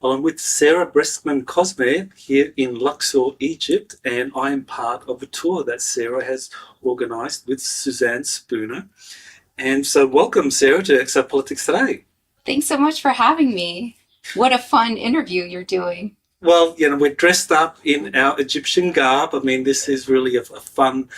Well, I'm with Sarah Breskman Cosme here in Luxor, Egypt, and I am part of a tour that Sarah has organised with Suzanne Spooner. And so welcome, Sarah, to Exopolitics Today. Thanks so much for having me. What a fun interview you're doing. Well, we're dressed up in our Egyptian garb. I mean, this is really a fun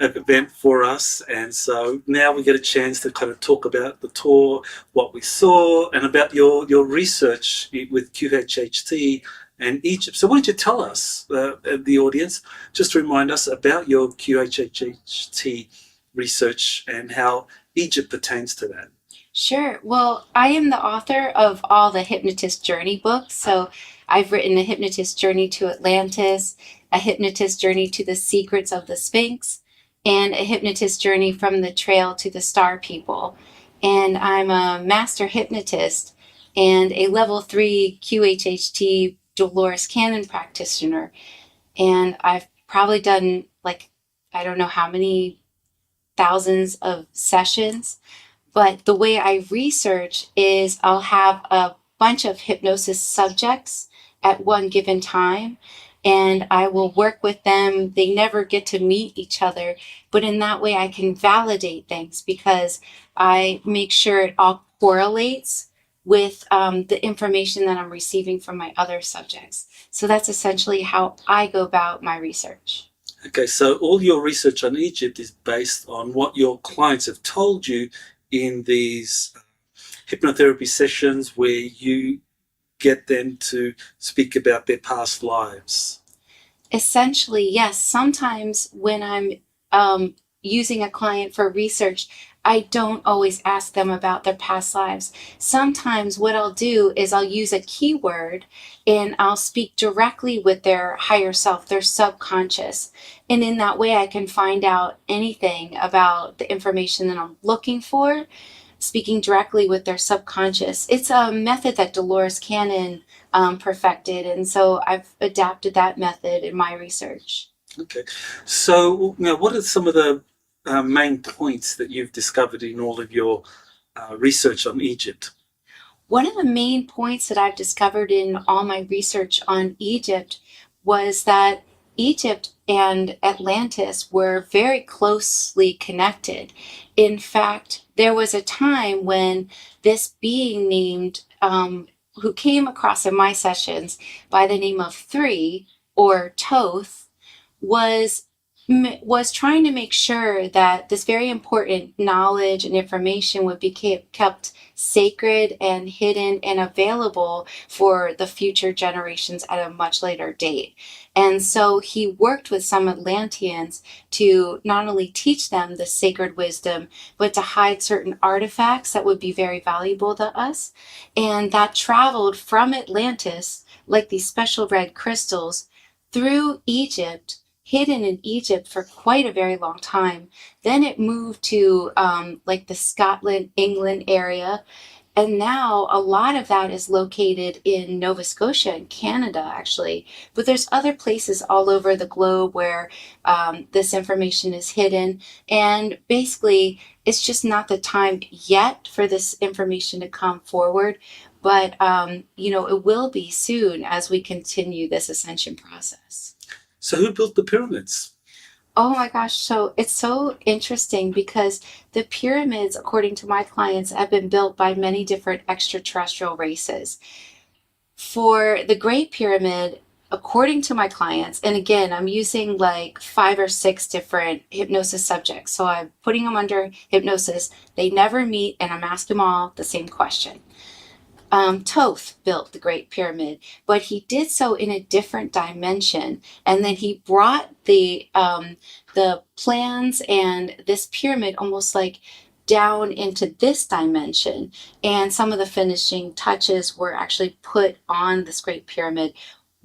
event for us. And so now we get a chance to kind of talk about the tour, what we saw, and about your research with QHHT and Egypt. So why don't you tell us, the audience, just to remind us about your QHHT research and how Egypt pertains to that. Sure. Well, I am the author of all the Hypnotist Journey books. So I've written A Hypnotist Journey to Atlantis, A Hypnotist Journey to the Secrets of the Sphinx, and A Hypnotist Journey from the Trail to the Star People. And I'm a master hypnotist and a level 3 QHHT Dolores Cannon practitioner. And I've probably done I don't know how many thousands of sessions. But the way I research is I'll have a bunch of hypnosis subjects at one given time, and I will work with them. They never get to meet each other, but in that way I can validate things because I make sure it all correlates with the information that I'm receiving from my other subjects. So that's essentially how I go about my research. Okay, so all your research on Egypt is based on what your clients have told you in these hypnotherapy sessions where you get them to speak about their past lives. Essentially, yes. Sometimes when I'm using a client for research, I don't always ask them about their past lives. Sometimes what I'll do is I'll use a keyword and I'll speak directly with their higher self, their subconscious. And in that way, I can find out anything about the information that I'm looking for, speaking directly with their subconscious. It's a method that Dolores Cannon perfected. And so I've adapted that method in my research. Okay. So, what are some of the main points that you've discovered in all of your research on Egypt? One of the main points that I've discovered in all my research on Egypt was that Egypt and Atlantis were very closely connected. In fact, there was a time when this being named, who came across in my sessions by the name of Three or Toth, was trying to make sure that this very important knowledge and information would be kept sacred and hidden and available for the future generations at a much later date. And so he worked with some Atlanteans to not only teach them the sacred wisdom, but to hide certain artifacts that would be very valuable to us. And that traveled from Atlantis, like these special red crystals, through Egypt, hidden in Egypt for quite a very long time. Then it moved to the Scotland, England area. And now a lot of that is located in Nova Scotia in Canada, actually. But there's other places all over the globe where this information is hidden. And basically, it's just not the time yet for this information to come forward. But, it will be soon as we continue this ascension process. So who built the pyramids? Oh my gosh, so it's so interesting because the pyramids, according to my clients, have been built by many different extraterrestrial races. For the Great Pyramid, according to my clients, and again, I'm using 5 or 6 different hypnosis subjects, so I'm putting them under hypnosis. They never meet, and I'm asking them all the same question. Thoth built the Great Pyramid, but he did so in a different dimension. And then he brought the plans and this pyramid almost down into this dimension. And some of the finishing touches were actually put on this Great Pyramid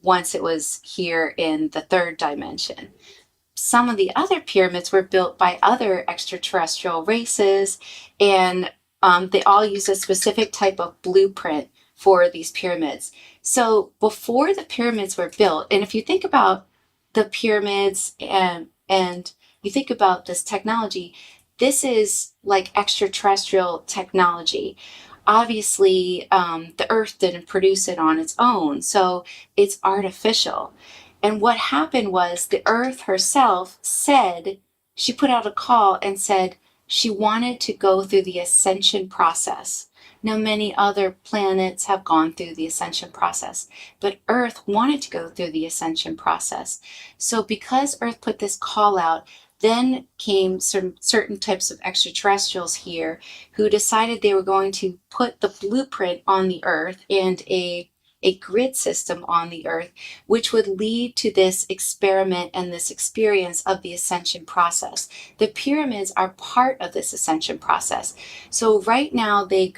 once it was here in the 3rd dimension. Some of the other pyramids were built by other extraterrestrial races, and they all use a specific type of blueprint for these pyramids. So before the pyramids were built, and if you think about the pyramids and you think about this technology, this is like extraterrestrial technology. Obviously, the earth didn't produce it on its own, so it's artificial. And what happened was the earth herself said, she put out a call and said she wanted to go through the ascension process. Now, many other planets have gone through the ascension process, but Earth wanted to go through the ascension process. So because Earth put this call out, then came some certain types of extraterrestrials here who decided they were going to put the blueprint on the Earth and a grid system on the Earth, which would lead to this experiment and this experience of the ascension process. The pyramids are part of this ascension process. So right now they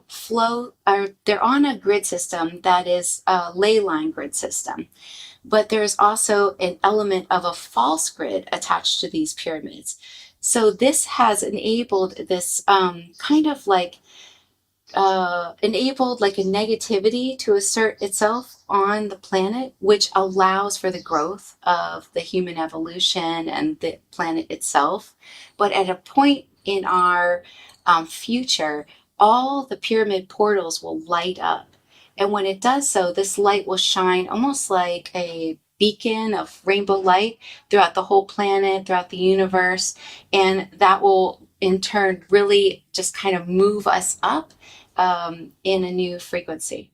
flow, or they're on a grid system that is a ley line grid system. But there's also an element of a false grid attached to these pyramids. So this has enabled this kind of like enabled like a negativity to assert itself on the planet, which allows for the growth of the human evolution and the planet itself. But at a point in our future, all the pyramid portals will light up. And when it does so, this light will shine almost like a beacon of rainbow light throughout the whole planet, throughout the universe. And that will in turn really just kind of move us up in a new frequency.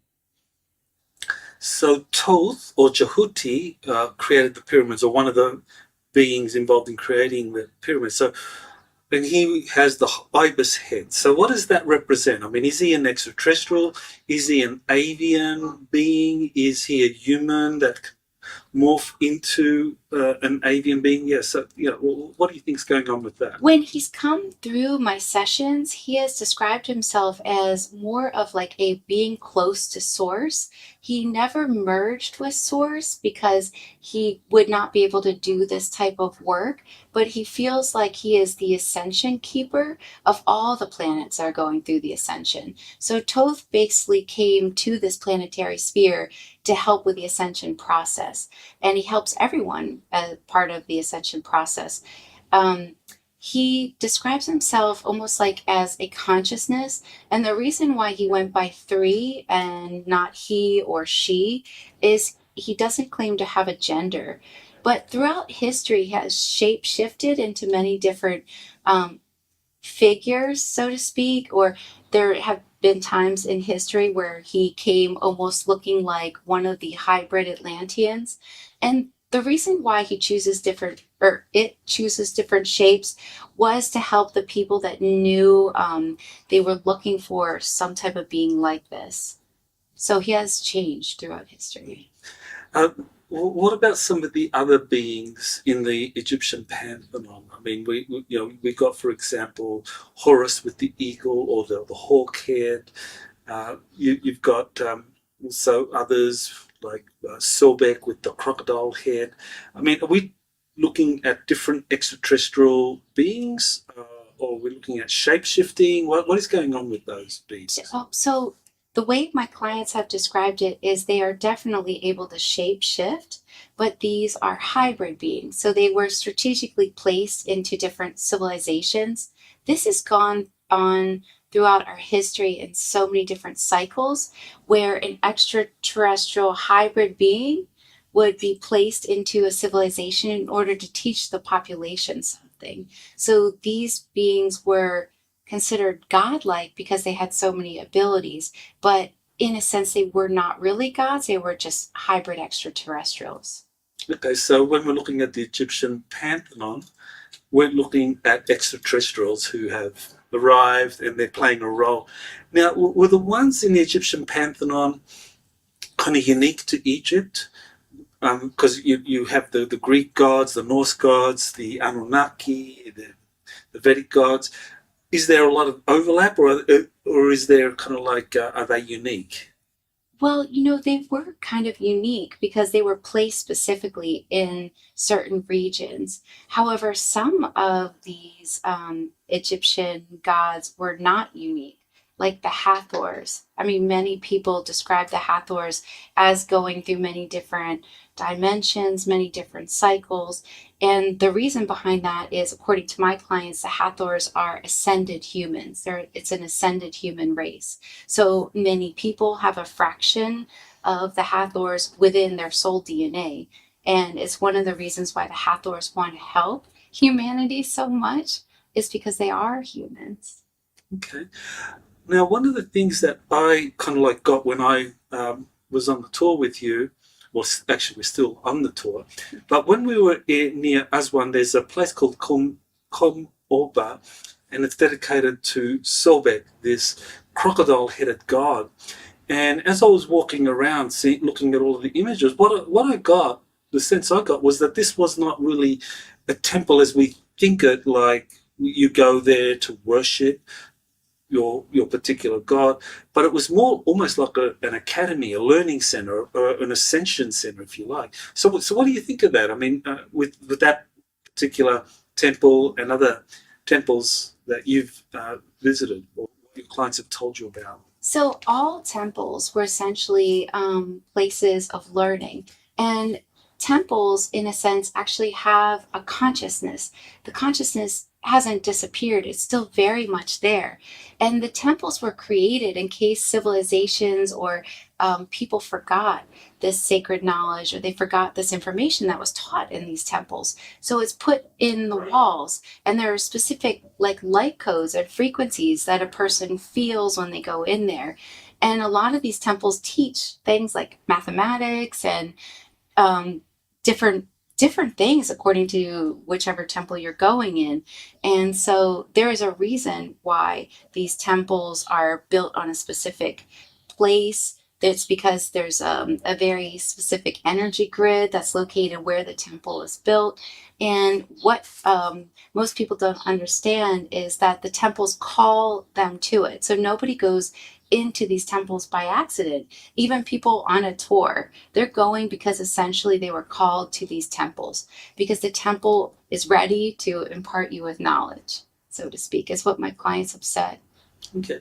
So Thoth or Jehuti created the pyramids, or one of the beings involved in creating the pyramids. So, and he has the ibis head. So what does that represent? I mean, is he an extraterrestrial? Is he an avian being? Is he a human that morph into an avian being? Yeah, so, what do you think's going on with that? When he's come through my sessions, he has described himself as more of like a being close to source. He never merged with source because he would not be able to do this type of work, but he feels like he is the ascension keeper of all the planets that are going through the ascension. So Thoth basically came to this planetary sphere to help with the ascension process, and he helps everyone as part of the ascension process. He describes himself almost like as a consciousness, and the reason why he went by 3 and not he or she is he doesn't claim to have a gender, but throughout history he has shape-shifted into many different figures, so to speak, or there have been times in history where he came almost looking like one of the hybrid Atlanteans. And the reason why he chooses different, or it chooses different shapes, was to help the people that knew they were looking for some type of being like this. So he has changed throughout history. What about some of the other beings in the Egyptian pantheon? I mean, we got, for example, Horus with the eagle or the hawk head. You've got also others like Sobek with the crocodile head. I mean, are we looking at different extraterrestrial beings, or we're looking at shape-shifting? What is going on with those beings? So the way my clients have described it is they are definitely able to shape shift, but these are hybrid beings. So they were strategically placed into different civilizations. This has gone on throughout our history in so many different cycles where an extraterrestrial hybrid being would be placed into a civilization in order to teach the population something. So these beings were considered godlike because they had so many abilities, but in a sense they were not really gods, they were just hybrid extraterrestrials. Okay, so when we're looking at the Egyptian pantheon, we're looking at extraterrestrials who have arrived and they're playing a role. Now, were the ones in the Egyptian pantheon kind of unique to Egypt? Because you have the Greek gods, the Norse gods, the Anunnaki, the Vedic gods. Is there a lot of overlap, or is there kind of like, are they unique? Well, they were kind of unique because they were placed specifically in certain regions. However, some of these Egyptian gods were not unique. like the Hathors. I mean, many people describe the Hathors as going through many different dimensions, many different cycles. And the reason behind that is, according to my clients, the Hathors are ascended humans. It's an ascended human race. So many people have a fraction of the Hathors within their soul DNA. And it's one of the reasons why the Hathors want to help humanity so much, is because they are humans. Okay. Now, one of the things that I kind of like got when I was on the tour with you, well, actually we're still on the tour, but when we were near Aswan, there's a place called Kom Orba, and it's dedicated to Sobek, this crocodile-headed god. And as I was walking around, looking at all of the images, what I got, the sense I got, was that this was not really a temple as we think it, like you go there to worship your particular god, but it was more almost like an academy, a learning center, or an ascension center, if you like. So what do you think of that? I mean, with that particular temple and other temples that you've visited, or your clients have told you about? So all temples were essentially places of learning, and temples, in a sense, actually have a consciousness. The consciousness hasn't disappeared. It's still very much there. And the temples were created in case civilizations or people forgot this sacred knowledge, or they forgot this information that was taught in these temples. So it's put in the walls, and there are specific like light codes and frequencies that a person feels when they go in there. And a lot of these temples teach things like mathematics and different things according to whichever temple you're going in. And so there is a reason why these temples are built on a specific place. It's because there's a very specific energy grid that's located where the temple is built. And what most people don't understand is that the temples call them to it. So nobody goes into these temples by accident. Even people on a tour, they're going because essentially they were called to these temples, because the temple is ready to impart you with knowledge, so to speak, is what my clients have said. Okay.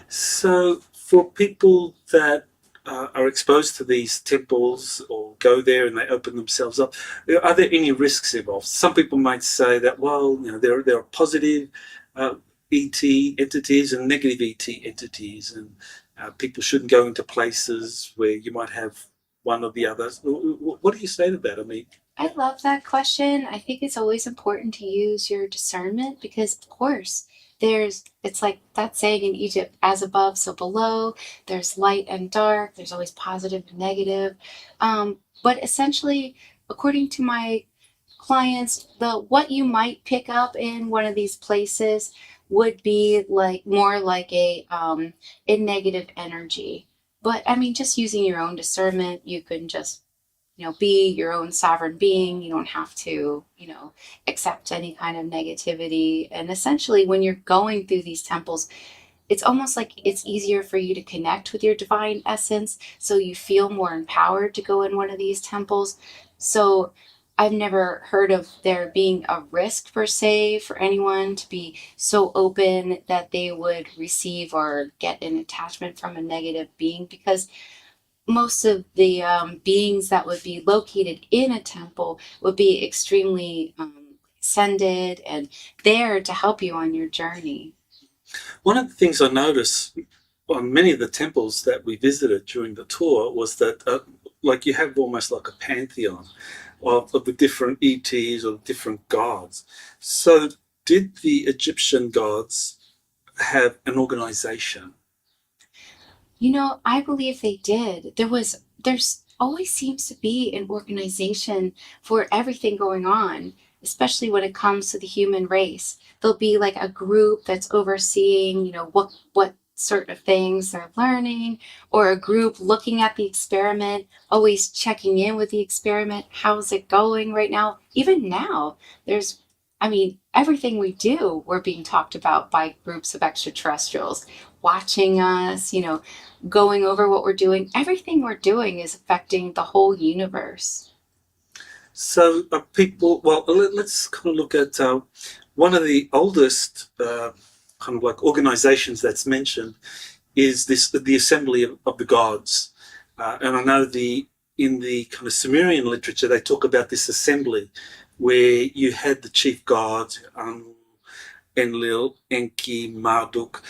So for people that are exposed to these temples or go there and they open themselves up, are there any risks involved? Some people might say that, well, there are positive ET entities and negative ET entities, and people shouldn't go into places where you might have one or the other. What do you say to that? I mean, I love that question. I think it's always important to use your discernment, because of course it's like that saying in Egypt, as above, so below. There's light and dark. There's always positive and negative. But essentially, according to my clients, what you might pick up in one of these places would be like more like a negative energy. But I mean, just using your own discernment, you can just be your own sovereign being. You don't have to accept any kind of negativity. And essentially, when you're going through these temples, it's almost like it's easier for you to connect with your divine essence, so you feel more empowered to go in one of these temples. So I've never heard of there being a risk per se for anyone to be so open that they would receive or get an attachment from a negative being, because most of the beings that would be located in a temple would be extremely ascended and there to help you on your journey. one of the things I noticed on many of the temples that we visited during the tour was that like you have almost like a pantheon of the different ETs or different gods. So did the Egyptian gods have an organization? I believe they did. There's always seems to be an organization for everything going on, especially when it comes to the human race. There'll be like a group that's overseeing, what sort of things they're learning, or a group looking at the experiment, always checking in with the experiment. How's it going right now? Even now, everything we do, we're being talked about by groups of extraterrestrials watching us, going over what we're doing. Everything we're doing is affecting the whole universe. So let's kind of look at one of the oldest kind of like organizations that's mentioned is the assembly of the gods. And I know in the kind of Sumerian literature, they talk about this assembly where you had the chief gods, Enlil, Enki, Marduk,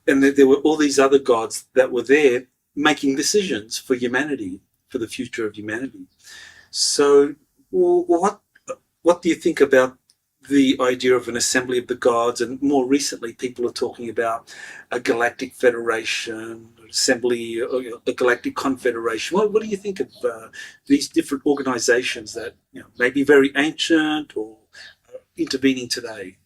and there were all these other gods that were there making decisions for humanity, for the future of humanity. So what do you think about the idea of an assembly of the gods? And more recently, people are talking about a galactic federation, assembly, or a galactic confederation. What do you think of these different organizations that may be very ancient or intervening today?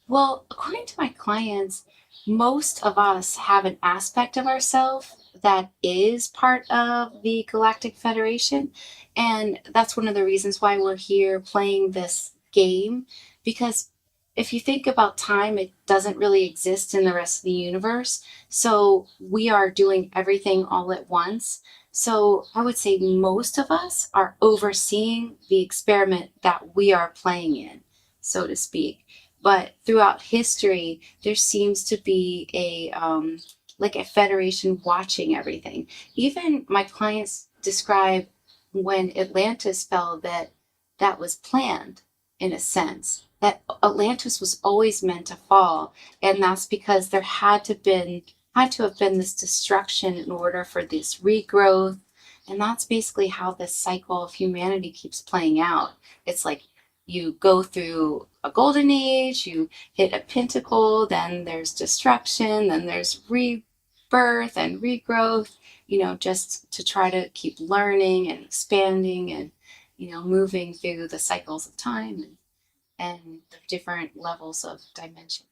Well, according to my clients, most of us have an aspect of ourselves that is part of the Galactic Federation. And that's one of the reasons why we're here playing this game. Because if you think about time, it doesn't really exist in the rest of the universe. So we are doing everything all at once. So I would say most of us are overseeing the experiment that we are playing in, so to speak. But throughout history, there seems to be a like a federation watching everything. Even my clients describe when Atlantis fell that was planned in a sense. That Atlantis was always meant to fall, and that's because there had to have been this destruction in order for this regrowth, and that's basically how this cycle of humanity keeps playing out. It's like you go through a golden age, you hit a pinnacle, then there's destruction, then there's rebirth and regrowth, just to try to keep learning and expanding and, moving through the cycles of time and the different levels of dimension.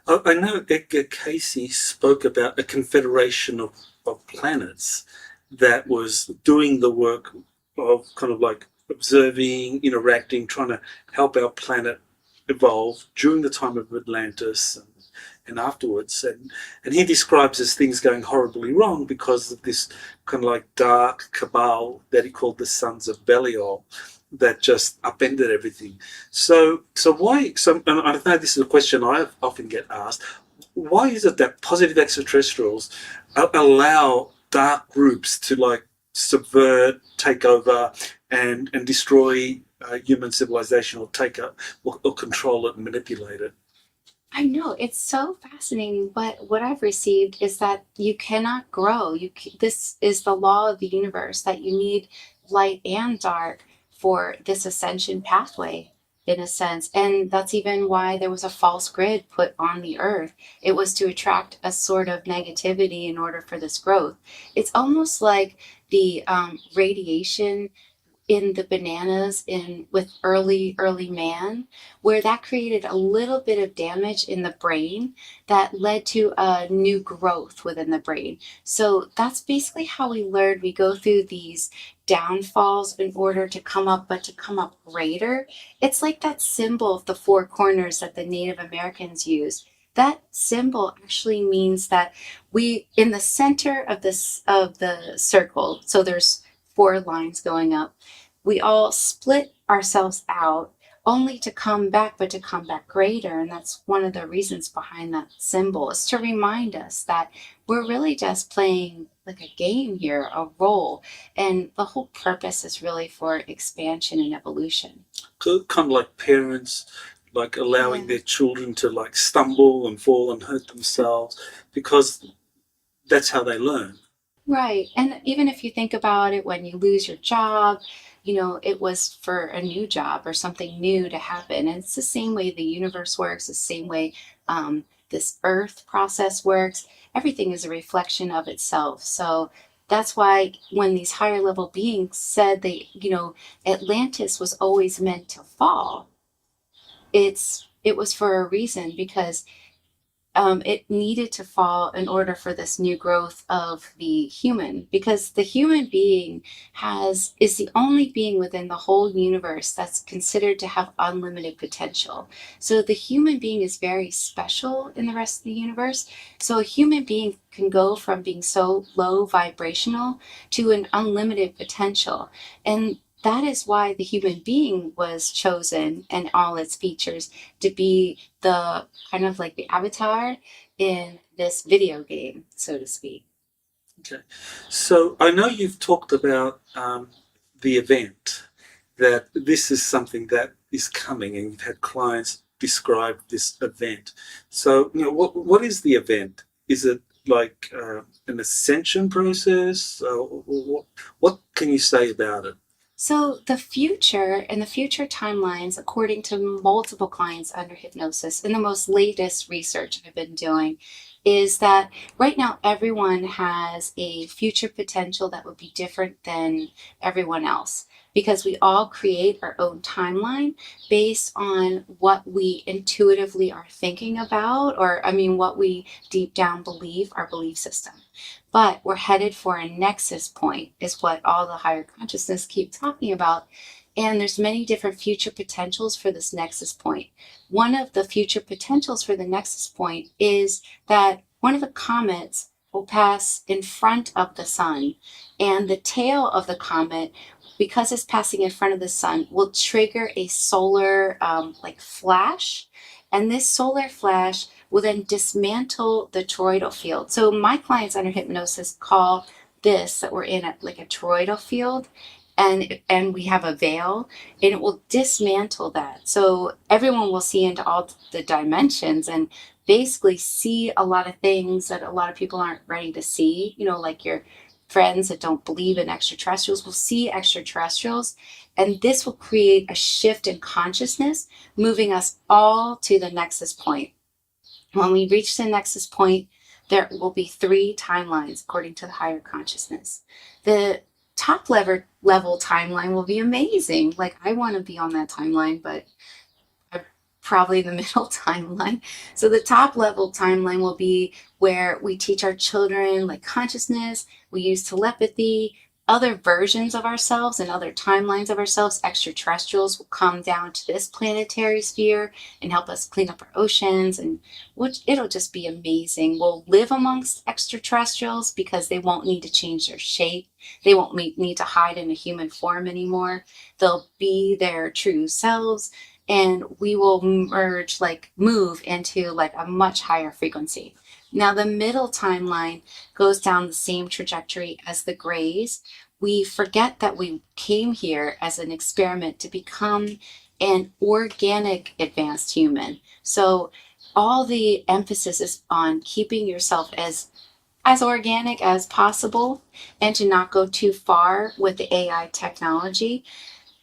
I know Edgar Casey spoke about a confederation of planets that was doing the work of kind of like observing, interacting, trying to help our planet evolve during the time of Atlantis and afterwards. And he describes as things going horribly wrong because of this kind of like dark cabal that he called the Sons of Belial that just upended everything. So why, and I know this is a question I often get asked, why is it that positive extraterrestrials allow dark groups to like subvert, take over, and destroy human civilization, or take up or control it and manipulate it? I know, it's so fascinating, but what I've received is that you cannot grow. This is the law of the universe, that you need light and dark for this ascension pathway, in a sense. And that's even why there was a false grid put on the earth. It was to attract a sort of negativity in order for this growth. It's almost like the radiation in the bananas with early man, where that created a little bit of damage in the brain that led to a new growth within the brain. So that's basically how we learn. We go through these downfalls in order to come up, but to come up greater. It's like that symbol of the four corners that the Native Americans use. That symbol actually means that we, in the center of the circle, so there's 4 lines going up, we all split ourselves out only to come back, but to come back greater. And that's one of the reasons behind that symbol, is to remind us that we're really just playing like a game here, a role. And the whole purpose is really for expansion and evolution. Kind of like parents like allowing their children to like stumble and fall and hurt themselves, because that's how they learn. Right. And even if you think about it, when you lose your job, it was for a new job or something new to happen. And it's the same way the universe works, the same way this earth process works. Everything is a reflection of itself. So that's why when these higher level beings said Atlantis was always meant to fall, it was for a reason, because it needed to fall in order for this new growth of the human, because the human being is the only being within the whole universe that's considered to have unlimited potential. So the human being is very special in the rest of the universe. So a human being can go from being so low vibrational to an unlimited potential. And that is why the human being was chosen and all its features to be the kind of like the avatar in this video game, so to speak. Okay. So I know you've talked about the event, that this is something that is coming, and you've had clients describe this event. So, what is the event? Is it like an ascension process? What can you say about it? So the future and the future timelines, according to multiple clients under hypnosis, and the most latest research I've been doing, is that right now everyone has a future potential that would be different than everyone else, because we all create our own timeline based on what we intuitively are thinking about, or what we deep down believe, our belief system. But we're headed for a nexus point, is what all the higher consciousness keep talking about. And there's many different future potentials for this nexus point. One of the future potentials for the nexus point is that one of the comets will pass in front of the sun, and the tail of the comet, because it's passing in front of the sun, will trigger a solar flash. And this solar flash will then dismantle the toroidal field. So my clients under hypnosis call this that we're in like a toroidal field, and we have a veil, and it will dismantle that. So everyone will see into all the dimensions and basically see a lot of things that a lot of people aren't ready to see. Like your friends that don't believe in extraterrestrials will see extraterrestrials, and this will create a shift in consciousness, moving us all to the nexus point. When we reach the nexus point, there will be 3 timelines according to the higher consciousness. The top level timeline will be amazing. Like, I want to be on that timeline, but I'm probably the middle timeline. So the top level timeline will be where we teach our children like consciousness, we use telepathy, other versions of ourselves and other timelines of ourselves. Extraterrestrials will come down to this planetary sphere and help us clean up our oceans, and it'll just be amazing. We'll live amongst extraterrestrials because they won't need to change their shape. They won't need to hide in a human form anymore. They'll be their true selves, and we will move into like a much higher frequency. Now, the middle timeline goes down the same trajectory as the grays. We forget that we came here as an experiment to become an organic advanced human. So all the emphasis is on keeping yourself as organic as possible and to not go too far with the AI technology.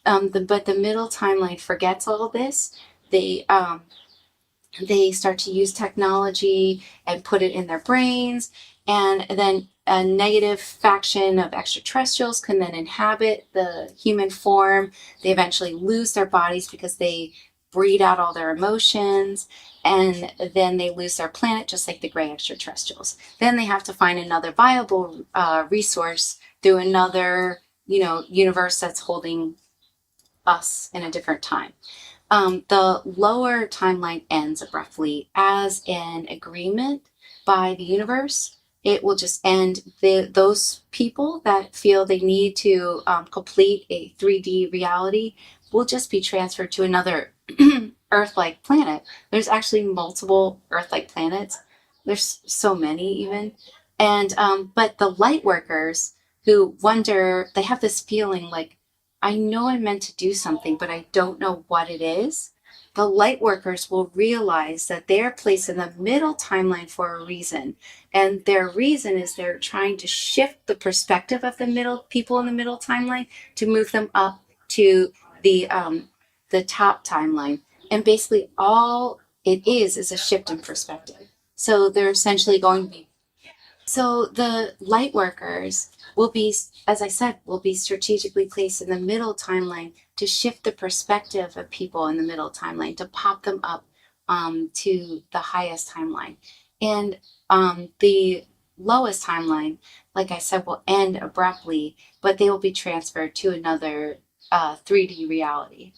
But the middle timeline forgets all this. They start to use technology and put it in their brains, and then a negative faction of extraterrestrials can then inhabit the human form. They eventually lose their bodies because they breed out all their emotions, and then they lose their planet, just like the gray extraterrestrials. Then they have to find another viable resource through another universe that's holding us in a different time. The lower timeline ends abruptly as an agreement by the universe. It will just end. Those people that feel they need to complete a 3D reality will just be transferred to another Earth-like planet. There's actually multiple Earth-like planets. There's so many even. And but the light workers who wonder, they have this feeling like, I know I'm meant to do something, but I don't know what it is. The light workers will realize that they're placed in the middle timeline for a reason. And their reason is they're trying to shift the perspective of the people in the middle timeline to move them up to the top timeline. And basically all it is a shift in perspective. So they're essentially going to be. So the light workers will be, as I said, will be strategically placed in the middle timeline to shift the perspective of people in the middle timeline, to pop them up to the highest timeline. And the lowest timeline, like I said, will end abruptly, but they will be transferred to another 3D reality.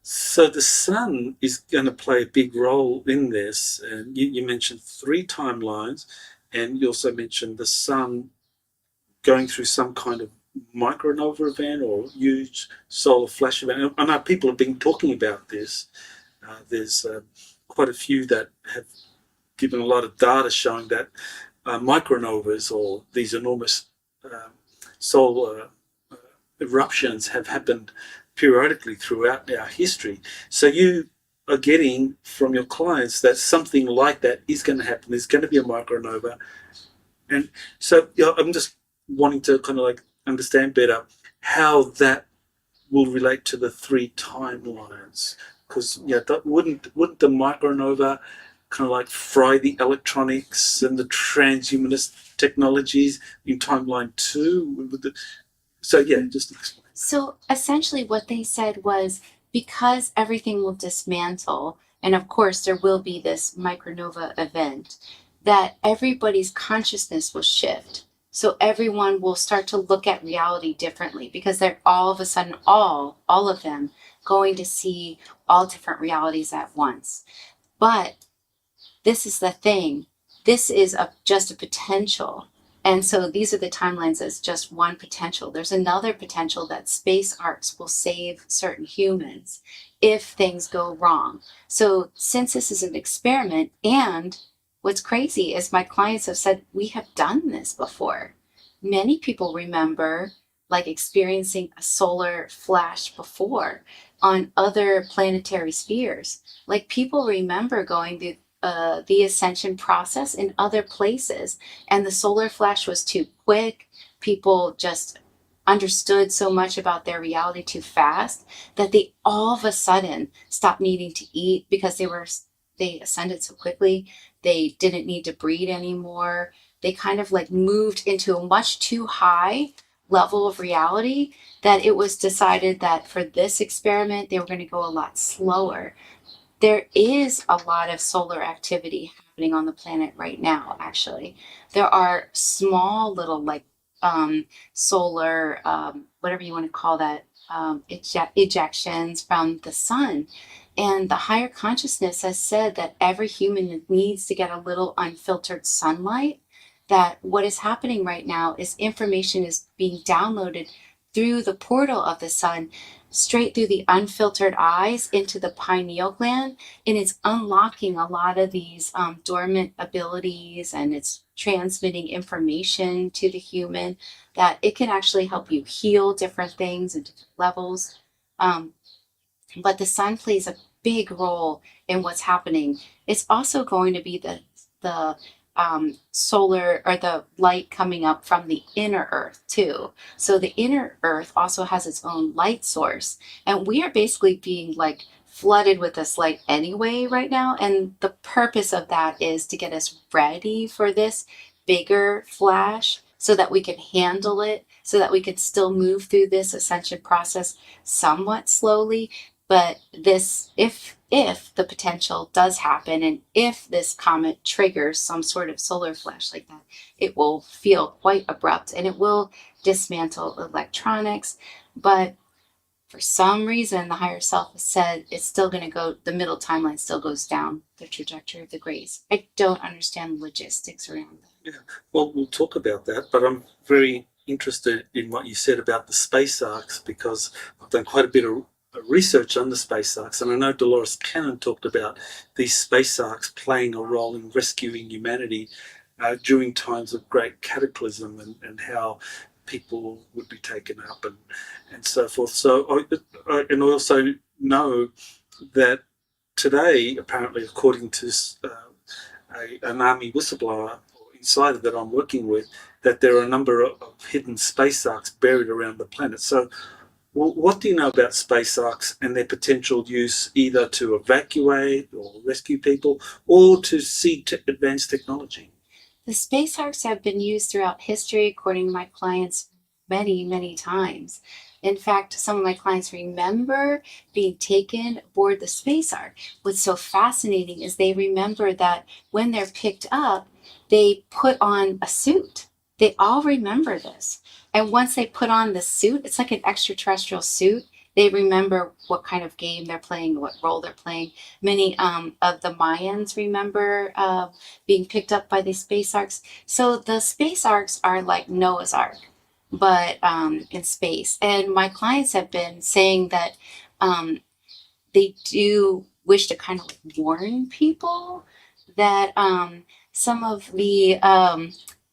So the sun is going to play a big role in this. And you mentioned 3 timelines, and you also mentioned the sun going through some kind of micronova event or huge solar flash event? I know people have been talking about this. There's quite a few that have given a lot of data showing that micronovas, or these enormous solar eruptions, have happened periodically throughout our history. So you are getting from your clients that something like that is going to happen. There's going to be a micronova. And so I'm just wanting to kind of like understand better how that will relate to the three timelines. Because wouldn't the micronova kind of like fry the electronics and the transhumanist technologies in timeline 2? So just explain. So essentially what they said was, because everything will dismantle, and of course there will be this micronova event, that everybody's consciousness will shift. So everyone will start to look at reality differently, because they're all of a sudden, all of them, going to see all different realities at once. But this is the thing. This is just a potential. And so these are the timelines as just one potential. There's another potential that space arcs will save certain humans if things go wrong. So since this is an experiment, and what's crazy is my clients have said, we have done this before. Many people remember like experiencing a solar flash before on other planetary spheres. Like people remember going through the ascension process in other places, and the solar flash was too quick. People just understood so much about their reality too fast that they all of a sudden stopped needing to eat because they ascended so quickly. They didn't need to breed anymore. They kind of like moved into a much too high level of reality that it was decided that for this experiment they were going to go a lot slower. There is a lot of solar activity happening on the planet right now, actually. There are small little like solar, whatever you want to call that, ejections from the sun. And the higher consciousness has said that every human needs to get a little unfiltered sunlight, that what is happening right now is information is being downloaded through the portal of the sun, straight through the unfiltered eyes into the pineal gland, and it's unlocking a lot of these dormant abilities, and it's transmitting information to the human that it can actually help you heal different things at different levels. But the sun plays a big role in what's happening. It's also going to be the solar, or the light coming up from the inner earth too. So the inner earth also has its own light source, and we are basically being like flooded with this light anyway right now. And the purpose of that is to get us ready for this bigger flash so that we can handle it, so that we can still move through this ascension process somewhat slowly. But this, if the potential does happen, and if this comet triggers some sort of solar flash like that, it will feel quite abrupt and it will dismantle electronics. But for some reason, the higher self has said it's still going to go, the middle timeline still goes down the trajectory of the grace. I don't understand the logistics around that. Yeah, well, we'll talk about that, but I'm very interested in what you said about the space arcs, because I've done quite a bit of research on the space arcs, and I know Dolores Cannon talked about these space arcs playing a role in rescuing humanity during times of great cataclysm, and how people would be taken up and so forth. So and I also know that today, apparently, according to an army whistleblower or insider that I'm working with, that there are a number of hidden space arcs buried around the planet. So what do you know about space arcs and their potential use either to evacuate or rescue people, or to see advanced technology? The space arcs have been used throughout history, according to my clients, many, many times. In fact, some of my clients remember being taken aboard the space arc. What's so fascinating is they remember that when they're picked up, they put on a suit. They all remember this. And once they put on the suit, it's like an extraterrestrial suit. They remember what kind of game they're playing, what role they're playing. Many of the Mayans remember being picked up by the space arcs. So the space arcs are like Noah's Ark. but in space. And my clients have been saying that they do wish to kind of like warn people that some of the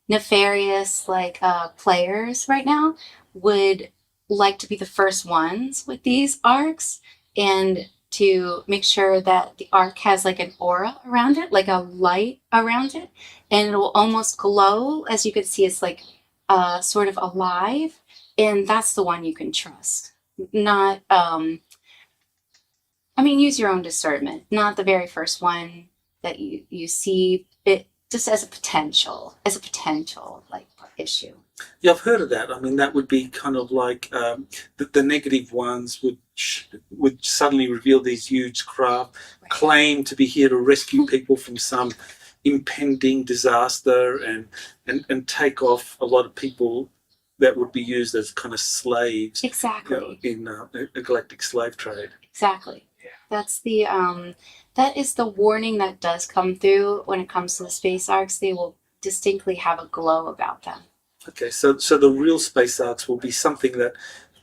nefarious like players right now would like to be the first ones with these arcs, and to make sure that the arc has like an aura around it, like a light around it, and it will almost glow. As you can see, it's like sort of alive, and that's the one you can trust. Not, I mean, use your own discernment, not the very first one that you see it just as a potential like issue. Yeah, I've heard of that. I mean, that would be kind of like the negative ones would suddenly reveal these huge craft, Right. claim to be here to rescue people from some impending disaster, and take off a lot of people that would be used as kind of slaves, Exactly. in a galactic slave trade. Exactly. That's the that is the warning that does come through when it comes to the space arcs. They will distinctly have a glow about them. Okay, so the real space arcs will be something that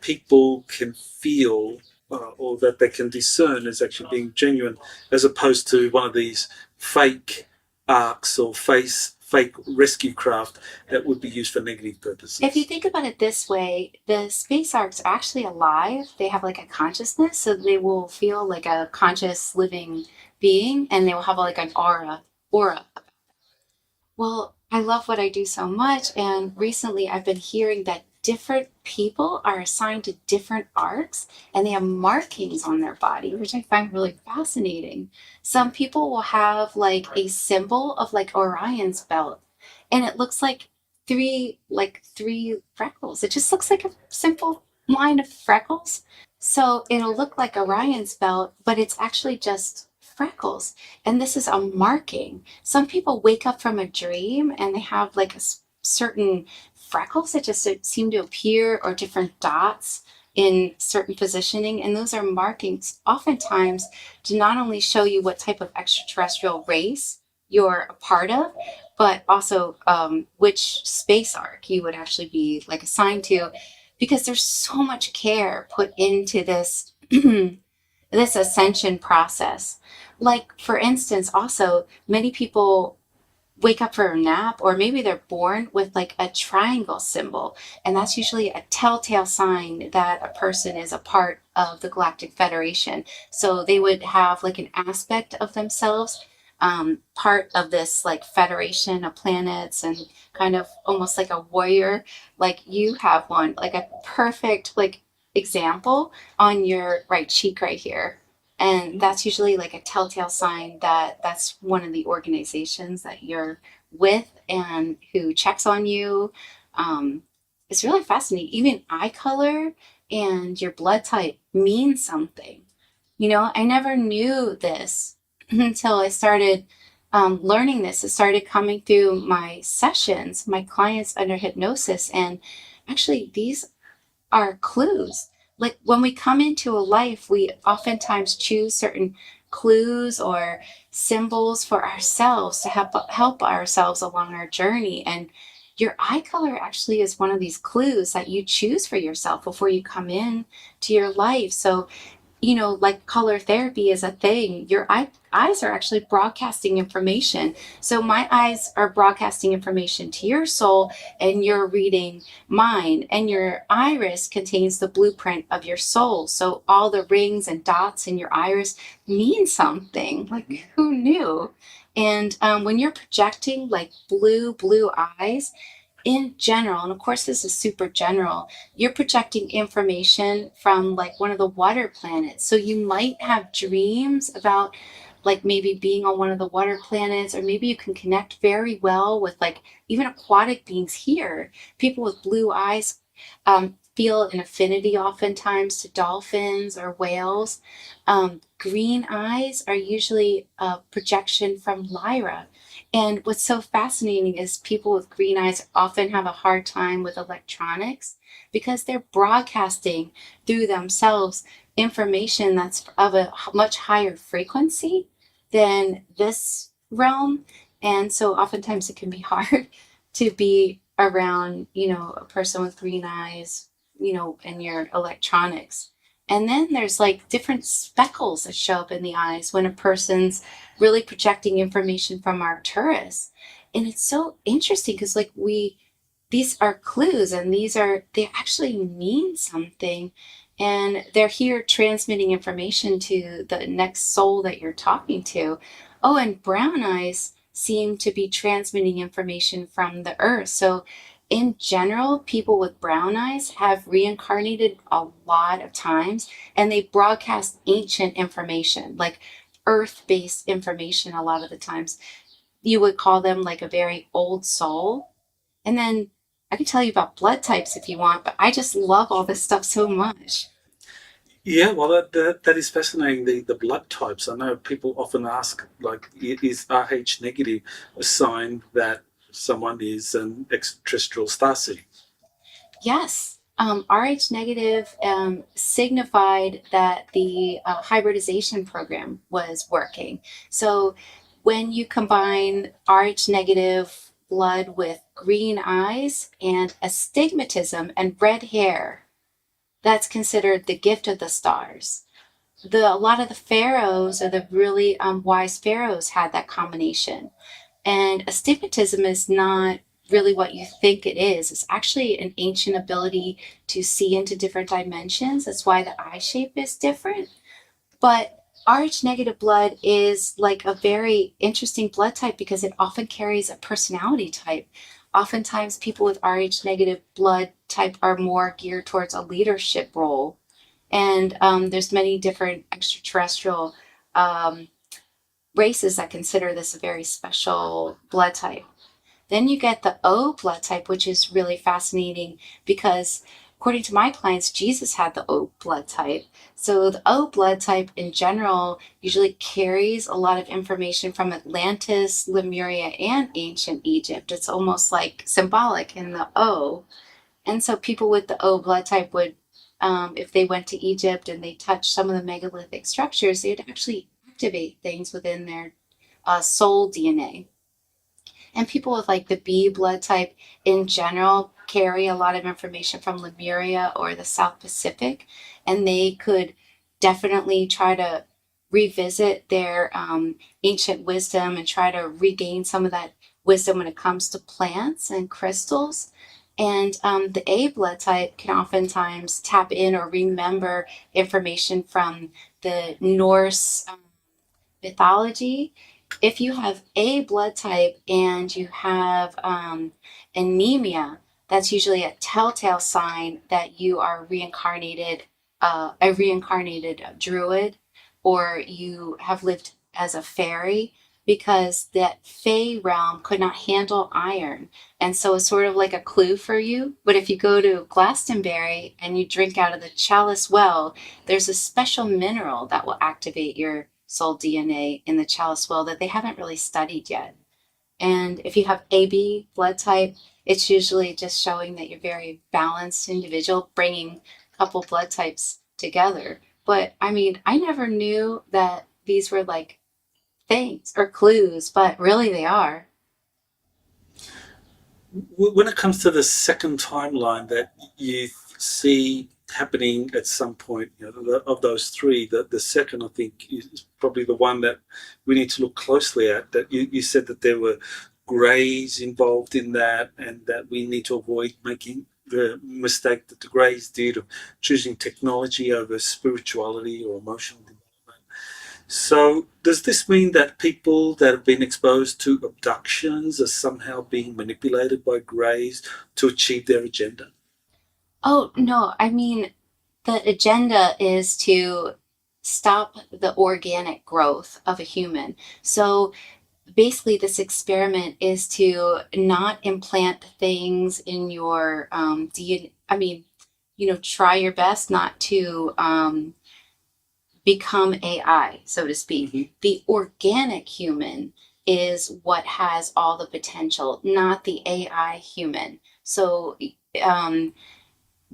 people can feel, or that they can discern as actually being genuine, as opposed to one of these fake arcs or fake rescue craft that would be used for negative purposes. If you think about it this way, the space arcs are actually alive. They have like a consciousness, so they will feel like a conscious living being, and they will have like an aura. Well, I love what I do so much, and recently I've been hearing that different people are assigned to different arcs, and they have markings on their body, which I find really fascinating. Some people will have like a symbol of like Orion's belt, and it looks like three freckles. It just looks like a simple line of freckles. So it'll look like Orion's belt, but it's actually just freckles. And this is a marking. Some people wake up from a dream and they have like a certain freckles that just seem to appear, or different dots in certain positioning. And those are markings oftentimes to not only show you what type of extraterrestrial race you're a part of, but also which space arc you would actually be like assigned to, because there's so much care put into this this ascension process. Like, for instance, also many people wake up for a nap, or maybe they're born with like a triangle symbol, and that's usually a telltale sign that a person is a part of the Galactic Federation. So they would have like an aspect of themselves, part of this like federation of planets, and kind of almost like a warrior. Like you have one, like a perfect like example on your right cheek right here. And that's usually like a telltale sign that that's one of the organizations that you're with and who checks on you. It's really fascinating. Even eye color and your blood type means something. You know, I never knew this until I started learning this. It started coming through my sessions, my clients under hypnosis. And actually, these are clues. Like when we come into a life, we oftentimes choose certain clues or symbols for ourselves to help ourselves along our journey. And your eye color actually is one of these clues that you choose for yourself before you come in to your life. So, you know, like color therapy is a thing. Your eyes are actually broadcasting information. So my eyes are broadcasting information to your soul, and you're reading mine. And your iris contains the blueprint of your soul. So all the rings and dots in your iris mean something. Like, who knew? And when you're projecting like blue eyes, in general, and of course this is super general, you're projecting information from like one of the water planets. So you might have dreams about like maybe being on one of the water planets, or maybe you can connect very well with like even aquatic beings here. People with blue eyes feel an affinity oftentimes to dolphins or whales. Green eyes are usually a projection from Lyra. And what's so fascinating is people with green eyes often have a hard time with electronics, because they're broadcasting through themselves information that's of a much higher frequency than this realm. And so oftentimes it can be hard to be around, a person with green eyes, in your electronics. And then there's like different speckles that show up in the eyes when a person's really projecting information from Arcturus. And it's so interesting because like these are clues, and they actually mean something, and they're here transmitting information to the next soul that you're talking to. Oh, and brown eyes seem to be transmitting information from the earth. So in general, people with brown eyes have reincarnated a lot of times, and they broadcast ancient information, like earth-based information a lot of the times. You would call them like a very old soul. And then I can tell you about blood types if you want, but I just love all this stuff so much. Yeah, well, that is fascinating. The blood types. I know people often ask, like, is Rh negative a sign that someone is an extraterrestrial starseed? Yes. Rh negative signified that the hybridization program was working. So when you combine Rh negative blood with green eyes and astigmatism and red hair, that's considered the gift of the stars. A lot of the pharaohs, or the really wise pharaohs, had that combination. And astigmatism is not really what you think it is. It's actually an ancient ability to see into different dimensions. That's why the eye shape is different. But Rh negative blood is like a very interesting blood type because it often carries a personality type. Oftentimes, people with Rh negative blood type are more geared towards a leadership role. And there's many different extraterrestrial races that consider this a very special blood type. Then you get the O blood type, which is really fascinating because according to my clients, Jesus had the O blood type. So the O blood type in general usually carries a lot of information from Atlantis, Lemuria, and ancient Egypt. It's almost like symbolic in the O. And so people with the O blood type would, if they went to Egypt and they touched some of the megalithic structures, they'd actually activate things within their soul DNA. And people with like the B blood type in general carry a lot of information from Lemuria or the South Pacific, and they could definitely try to revisit their ancient wisdom and try to regain some of that wisdom when it comes to plants and crystals. And the A blood type can oftentimes tap in or remember information from the Norse mythology. If you have A blood type and you have anemia, that's usually a telltale sign that you are a reincarnated druid, or you have lived as a fairy, because that Fey realm could not handle iron. And so it's sort of like a clue for you. But if you go to Glastonbury and you drink out of the chalice well, there's a special mineral that will activate your soul DNA in the chalice well that they haven't really studied yet. And if you have AB blood type, it's usually just showing that you're a very balanced individual, bringing a couple blood types together. But I mean, I never knew that these were like things or clues, but really they are. When it comes to the second timeline that you see happening at some point, of those three, the second, I think, is probably the one that we need to look closely at. That you said that there were greys involved in that, and that we need to avoid making the mistake that the greys did of choosing technology over spirituality or emotional development. So does this mean that people that have been exposed to abductions are somehow being manipulated by greys to achieve their agenda? Oh, no, I mean, the agenda is to stop the organic growth of a human. So basically, this experiment is to not implant things in your DNA. I mean, try your best not to become AI, so to speak. Mm-hmm. The organic human is what has all the potential, not the AI human. So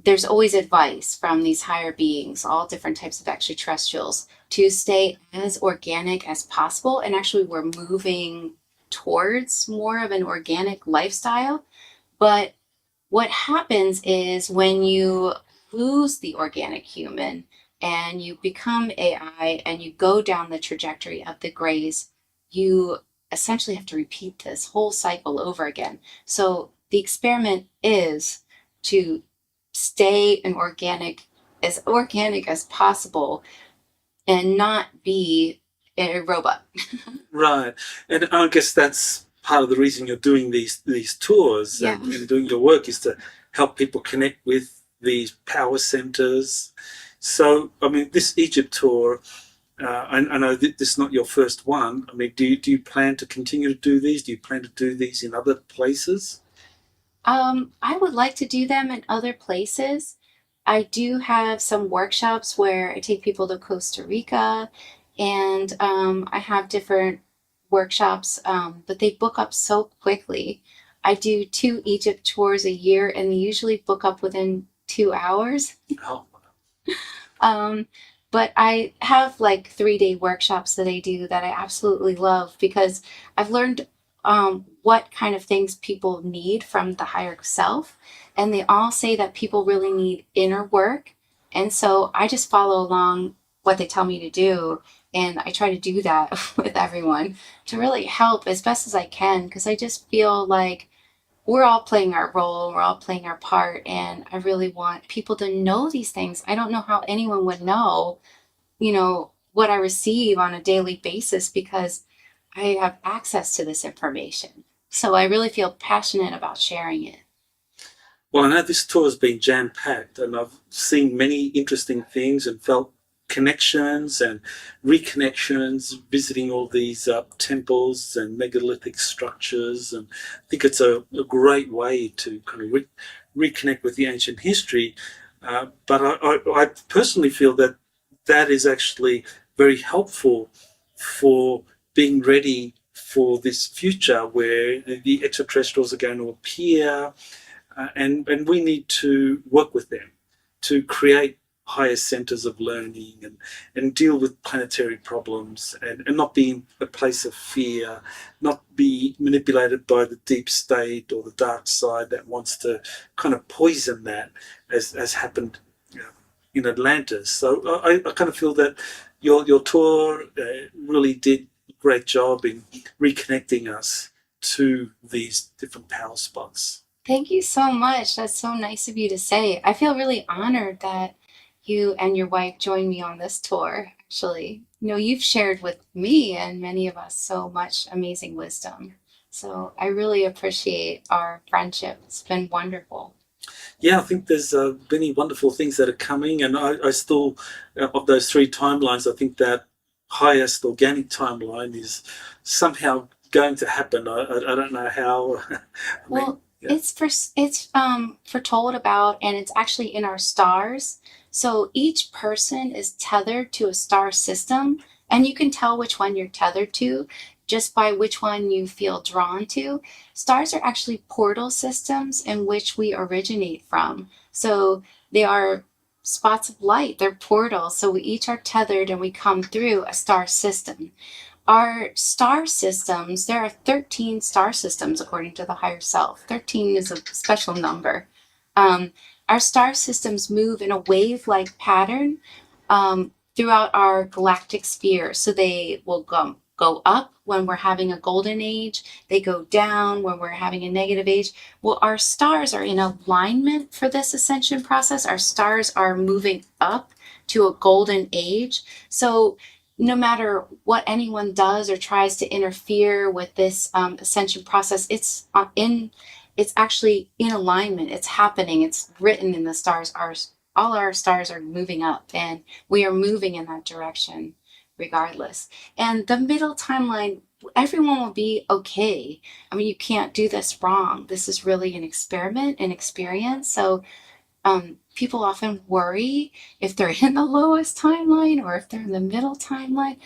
there's always advice from these higher beings, all different types of extraterrestrials, to stay as organic as possible. And actually, we're moving towards more of an organic lifestyle. But what happens is when you lose the organic human and you become AI and you go down the trajectory of the grays, you essentially have to repeat this whole cycle over again. So the experiment is to stay organic as possible and not be a robot. Right. And I guess that's part of the reason you're doing these tours Yeah. and doing your work is to help people connect with these power centers. So, I mean, this Egypt tour, I know that this is not your first one. I mean, do you plan to continue to do these? Do you plan to do these in other places? I would like to do them in other places. I do have some workshops where I take people to Costa Rica, and I have different workshops, but they book up so quickly. I do 2 Egypt tours a year, and they usually book up within 2 hours. Oh, Um, but I have like 3-day workshops that I do that I absolutely love because I've learned what kind of things people need from the higher self. And they all say that people really need inner work. And so I just follow along what they tell me to do. And I try to do that with everyone to really help as best as I can because I just feel like we're all playing our role, we're all playing our part, and I really want people to know these things. I don't know how anyone would know, what I receive on a daily basis because I have access to this information. So I really feel passionate about sharing it. well, I know this tour has been jam-packed and I've seen many interesting things and felt connections and reconnections, visiting all these temples and megalithic structures. And I think it's a great way to kind of reconnect with the ancient history. But I personally feel that that is actually very helpful for being ready for this future where the extraterrestrials are going to appear, and we need to work with them to create higher centers of learning and deal with planetary problems and not be in a place of fear, not be manipulated by the deep state or the dark side that wants to kind of poison that as happened in Atlantis. So I kind of feel that your tour really did a great job in reconnecting us to these different power spots. Thank you so much. That's so nice of you to say. I feel really honored that you and your wife joined me on this tour, actually. You've shared with me and many of us so much amazing wisdom. So I really appreciate our friendship. It's been wonderful. Yeah, I think there's many wonderful things that are coming, and I still, of those three timelines, I think that highest organic timeline is somehow going to happen. I don't know how. I mean, Well, yeah. it's foretold about, and it's actually in our stars. So each person is tethered to a star system, and you can tell which one you're tethered to just by which one you feel drawn to. Stars are actually portal systems in which we originate from. So they are spots of light, they're portals. So we each are tethered and we come through a star system. Our star systems, there are 13 star systems according to the higher self. 13 is a special number. Um, our star systems move in a wave-like pattern throughout our galactic sphere. So they will go up when we're having a golden age. They go down when we're having a negative age. Well, our stars are in alignment for this ascension process. Our stars are moving up to a golden age. So no matter what anyone does or tries to interfere with this ascension process, it's actually in alignment. It's happening. It's written in the stars. All our stars are moving up, and we are moving in that direction regardless. And the middle timeline, everyone will be okay. I mean, you can't do this wrong. This is really an experiment, an experience. So people often worry if they're in the lowest timeline or if they're in the middle timeline.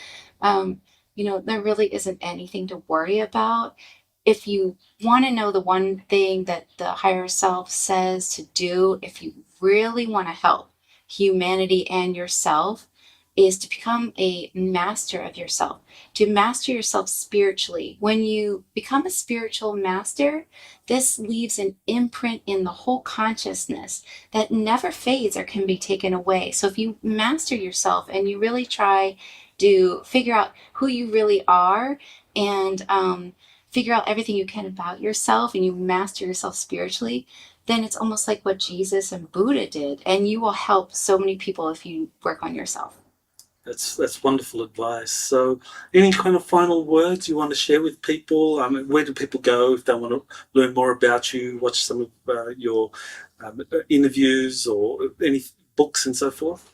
There really isn't anything to worry about. If you want to know the one thing that the higher self says to do, if you really want to help humanity and yourself, is to become a master of yourself, to master yourself spiritually. When you become a spiritual master, this leaves an imprint in the whole consciousness that never fades or can be taken away. So if you master yourself and you really try to figure out who you really are and figure out everything you can about yourself, and you master yourself spiritually, then it's almost like what Jesus and Buddha did, and you will help so many people if you work on yourself. That's wonderful advice. So any kind of final words you want to share with people? Where do people go if they want to learn more about you, watch some of your interviews or any books and so forth?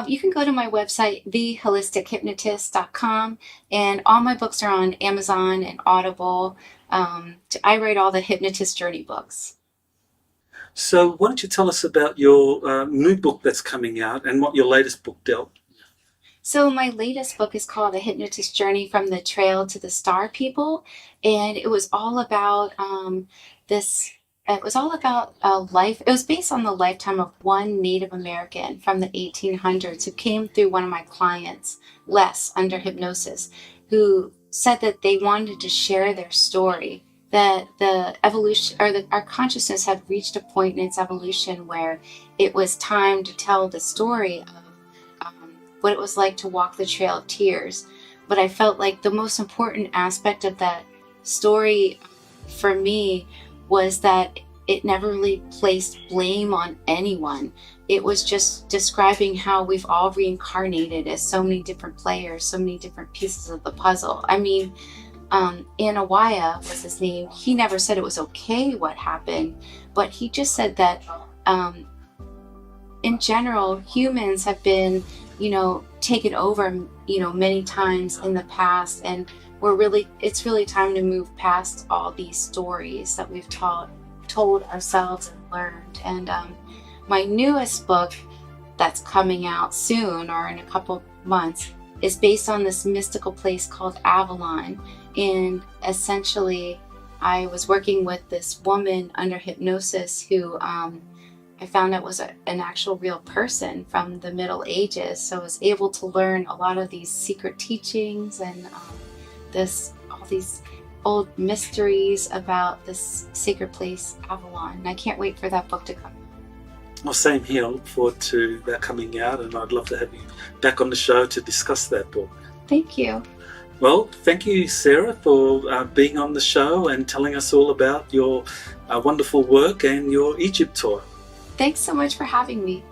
You can go to my website, theholistichuhypnotist.com, and all my books are on Amazon and Audible. I write all the hypnotist journey books. So why don't you tell us about your new book that's coming out and what your latest book dealt? So my latest book is called The Hypnotist Journey from the Trail to the Star People, and it was all about life. It was based on the lifetime of one Native American from the 1800s who came through one of my clients, Les, under hypnosis, who said that they wanted to share their story, that the evolution, or our consciousness had reached a point in its evolution where it was time to tell the story of what it was like to walk the Trail of Tears. But I felt like the most important aspect of that story for me was that it never really placed blame on anyone. It was just describing how we've all reincarnated as so many different players, so many different pieces of the puzzle. I mean, Anawaya was his name. He never said it was okay what happened, but he just said that in general, humans have been, taken over, many times in the past, and it's really time to move past all these stories that we've told ourselves and learned. And my newest book that's coming out soon, or in a couple months, is based on this mystical place called Avalon. And essentially, I was working with this woman under hypnosis who I found out was an actual real person from the Middle Ages. So I was able to learn a lot of these secret teachings and all these old mysteries about this sacred place, Avalon. And I can't wait for that book to come. Well, same here. I look forward to that coming out, and I'd love to have you back on the show to discuss that book. Thank you. Well, thank you, Sarah, for being on the show and telling us all about your wonderful work and your Egypt tour. Thanks so much for having me.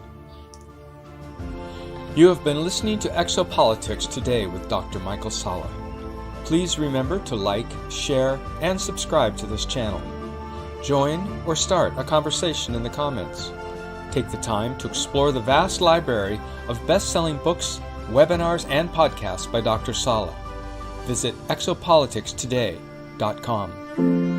You have been listening to Exopolitics Today with Dr. Michael Salla. Please remember to like, share, and subscribe to this channel. Join or start a conversation in the comments. Take the time to explore the vast library of best-selling books, webinars, and podcasts by Dr. Salla. Visit exopoliticstoday.com.